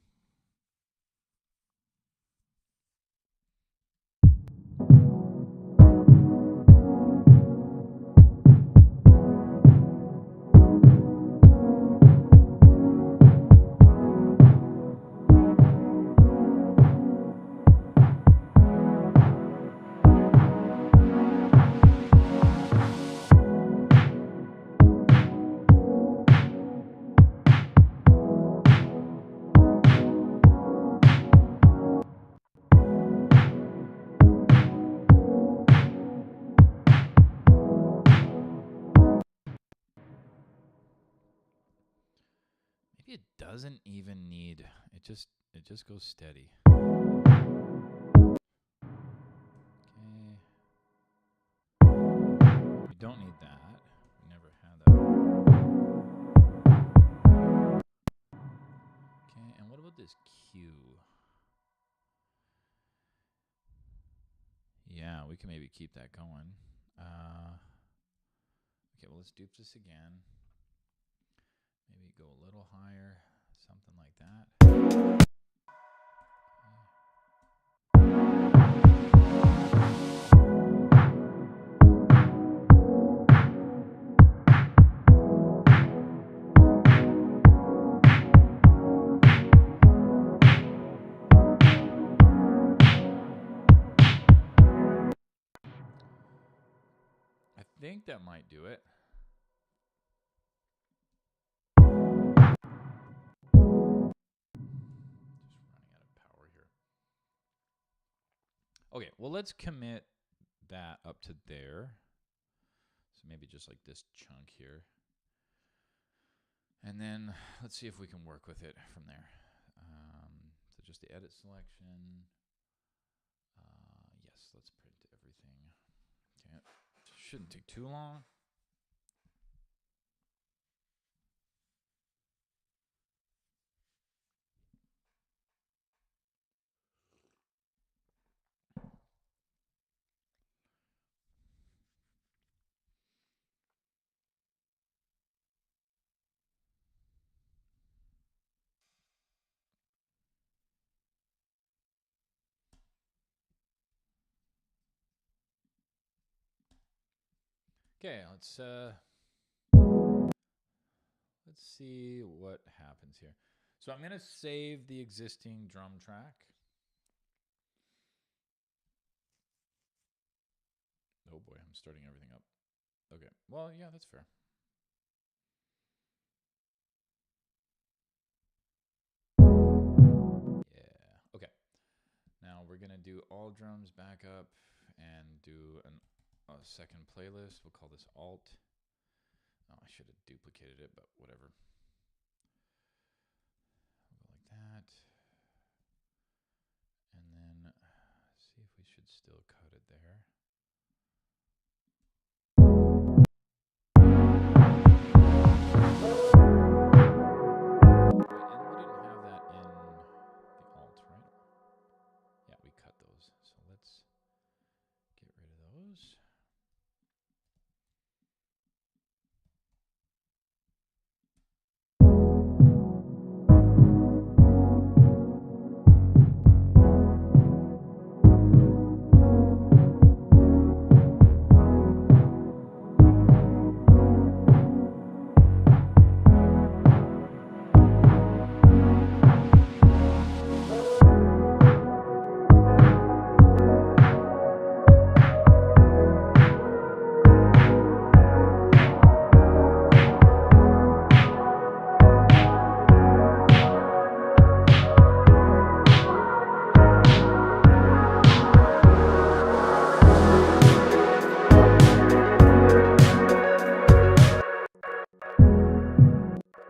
Maybe it doesn't even need, it just goes steady. Okay. We don't need that. We never had that. Okay, and what about this Q? Yeah, we can maybe keep that going. Okay, well, let's dupe this again. Maybe go a little higher, something like that. I think that might do it. Okay, well, let's commit that up to there. So maybe just like this chunk here. And then let's see if we can work with it from there. So just the edit selection. Yes, let's print everything. Okay, shouldn't take too long. Okay, let's see what happens here. So I'm gonna save the existing drum track. Oh boy, I'm starting everything up. Okay, well, yeah, that's fair. Yeah, okay. Now we're gonna do all drums back up and do a second playlist. We'll call this Alt. Oh, I should have duplicated it, but whatever. We'll go like that. And then see if we should still cut it there. Yeah, we cut those. So let's those.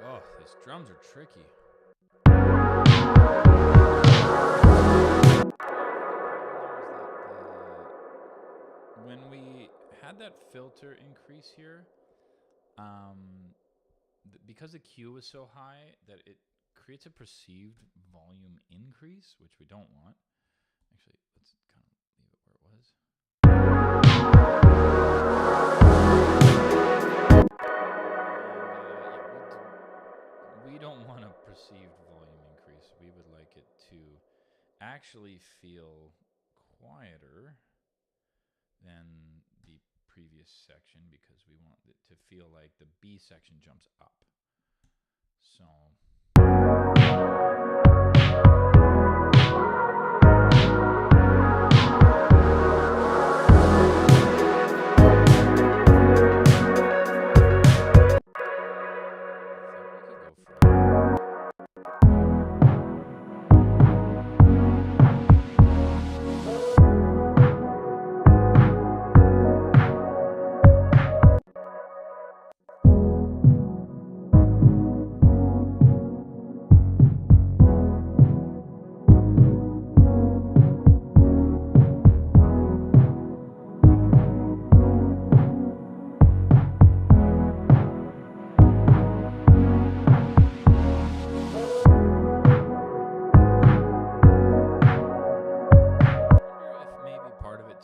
Oh, these drums are tricky. When we had that filter increase here, because the Q was so high that it creates a perceived volume increase, which we don't want. Actually, let's kind of leave it where it was. We don't want a perceived volume increase. We would like it to actually feel quieter than the previous section because we want it to feel like the B section jumps up. So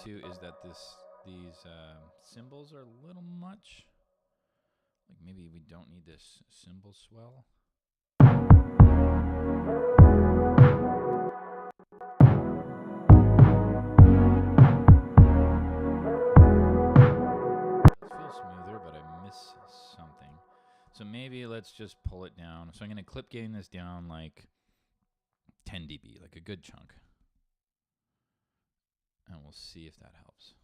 too is that these cymbals are a little much. Like maybe we don't need this cymbal swell. It feels smoother, but I miss something. So maybe let's just pull it down. So I'm going to clip gain this down like 10 dB, like a good chunk. And we'll see if that helps.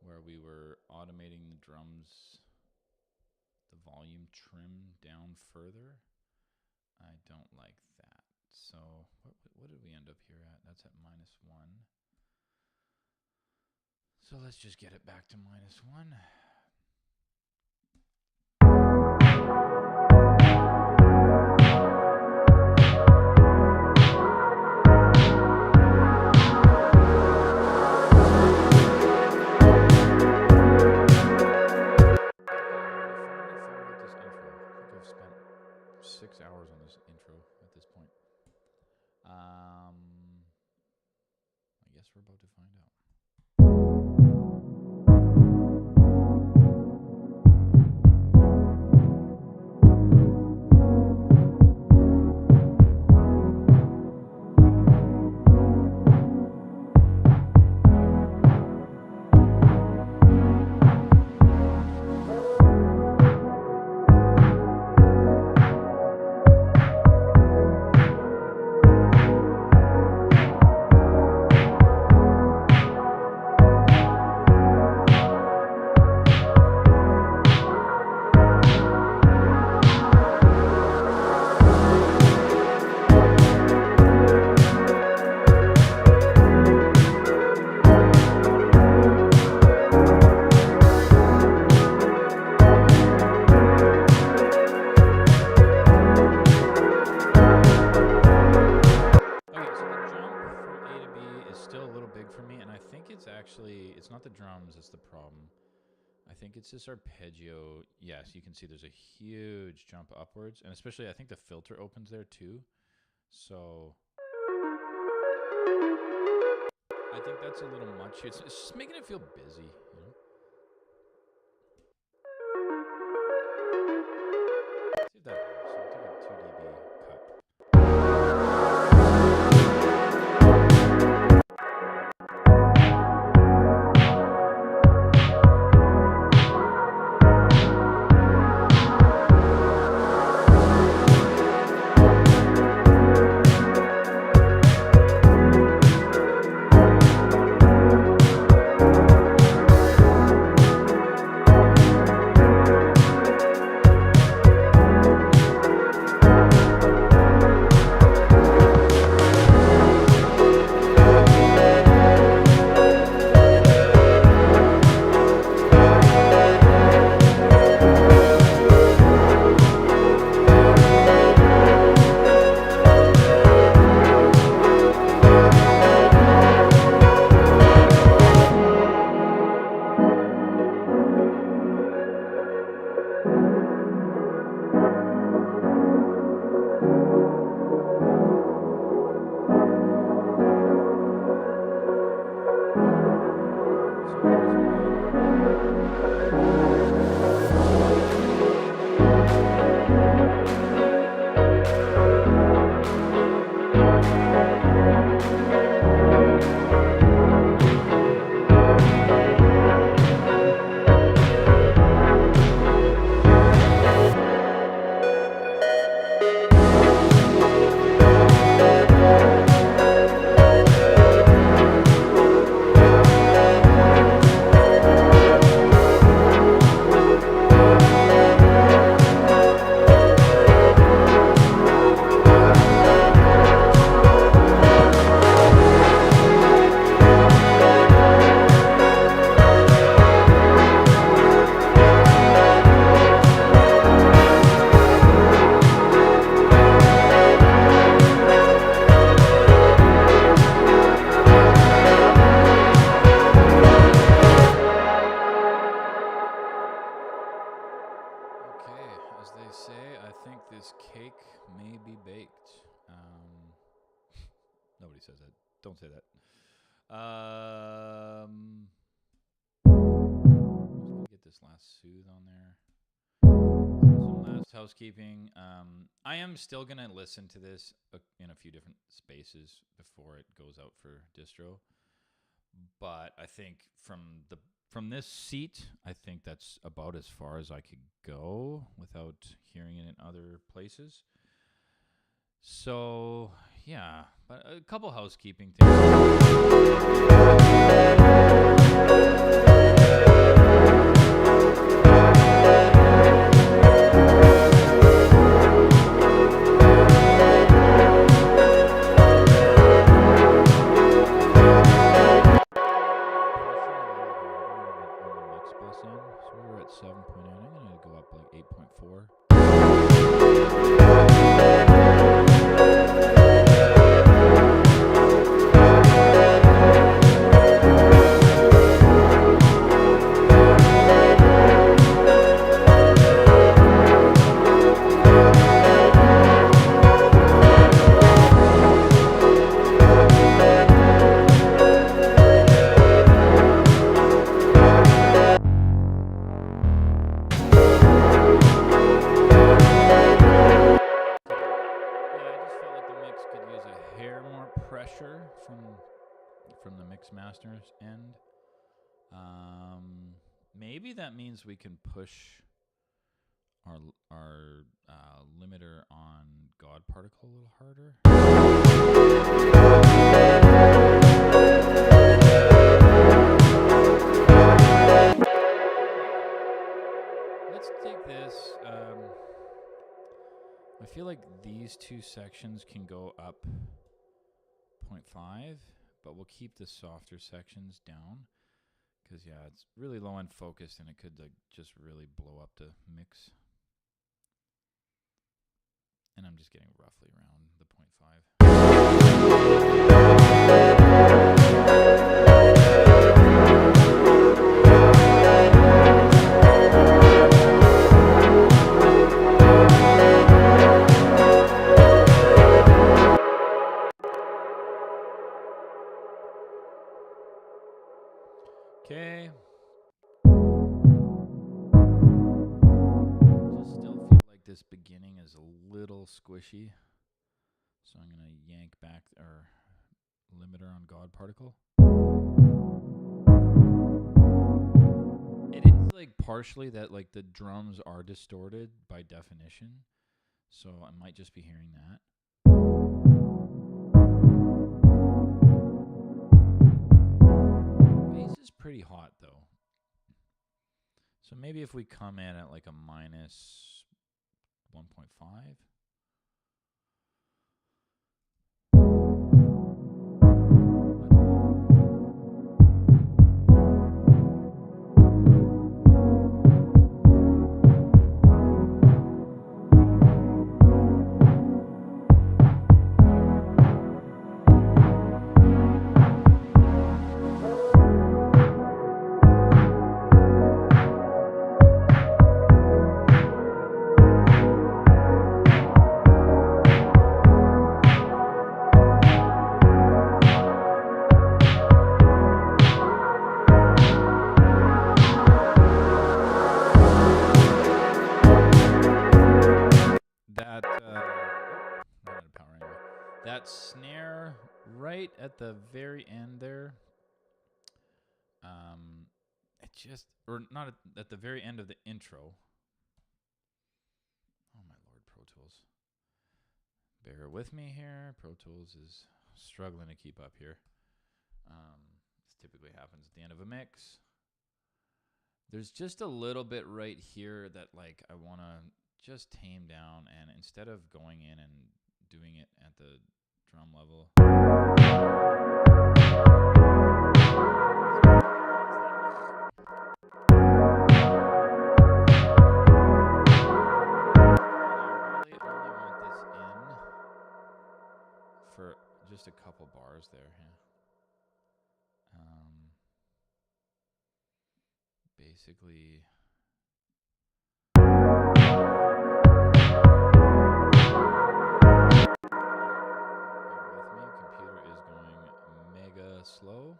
Where we were automating the drums, the volume trim down further. I don't like that. So what did we end up here at? That's at -1. So let's just get it back to -1. We're about to find out. It's not the drums that's the problem. I think it's this arpeggio. Yes, you can see there's a huge jump upwards, and especially I think the filter opens there too. So I think that's a little much. It's just making it feel busy, you know? Let's see if that helps. So I'll take a 2 dB cut. Nobody says that. Don't say that. Get this last soothe on there. Some last housekeeping. I am still gonna listen to this in a few different spaces before it goes out for distro. But I think from this seat, I think that's about as far as I could go without hearing it in other places. So yeah, but a couple housekeeping things. So we were at 7.9. I'm going to go up like 8.4. Pressure from the mix master's end. Maybe that means we can push our limiter on God particle a little harder. Let's take this. I feel like these two sections can go up 0.5, but we'll keep the softer sections down because yeah, it's really low end focused and it could like just really blow up the mix. And I'm just getting roughly around the 0.5. away. I just still feel like this beginning is a little squishy. So I'm going to yank back our limiter on God particle. It is like partially that like the drums are distorted by definition. So I might just be hearing that. Bass is pretty hot though. So maybe if we come in at like a minus 1.5. That snare right at the very end there, it just, or not at the very end of the intro. Oh my Lord, Pro Tools. Bear with me here. Pro Tools is struggling to keep up here. This typically happens at the end of a mix. There's just a little bit right here that like I want to just tame down, and instead of going in and doing it at the drum level, I really only want this in for just a couple bars there. Yeah. Basically. Slow.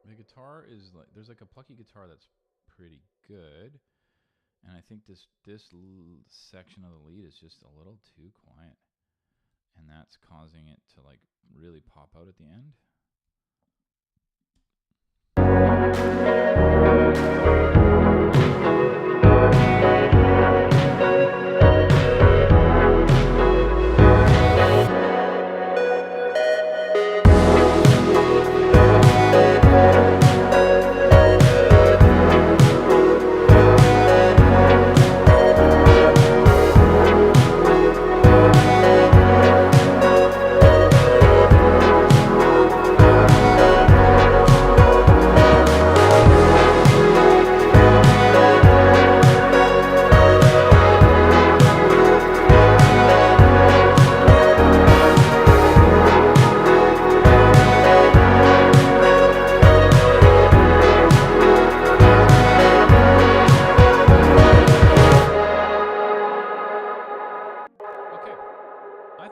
The guitar is like, there's like a plucky guitar that's pretty good, and I think this section of the lead is just a little too quiet, and that's causing it to like really pop out at the end.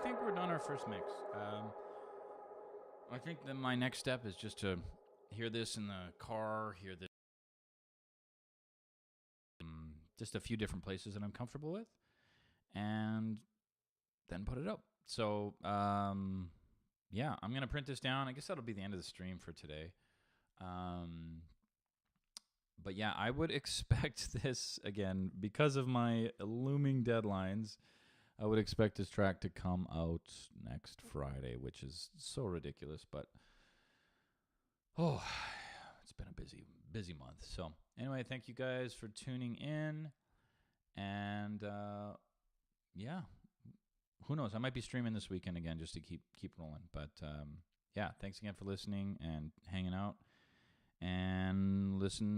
think we're done our first mix. I think that my next step is just to hear this in the car, hear this just a few different places that I'm comfortable with, and then put it up. So, yeah, I'm going to print this down. I guess that'll be the end of the stream for today. But yeah, I would expect this, again, because of my looming deadlines, I would expect this track to come out next Friday, which is so ridiculous. But, it's been a busy month. So anyway, thank you guys for tuning in. And, yeah, who knows? I might be streaming this weekend again just to keep rolling. But, yeah, thanks again for listening and hanging out. And listen.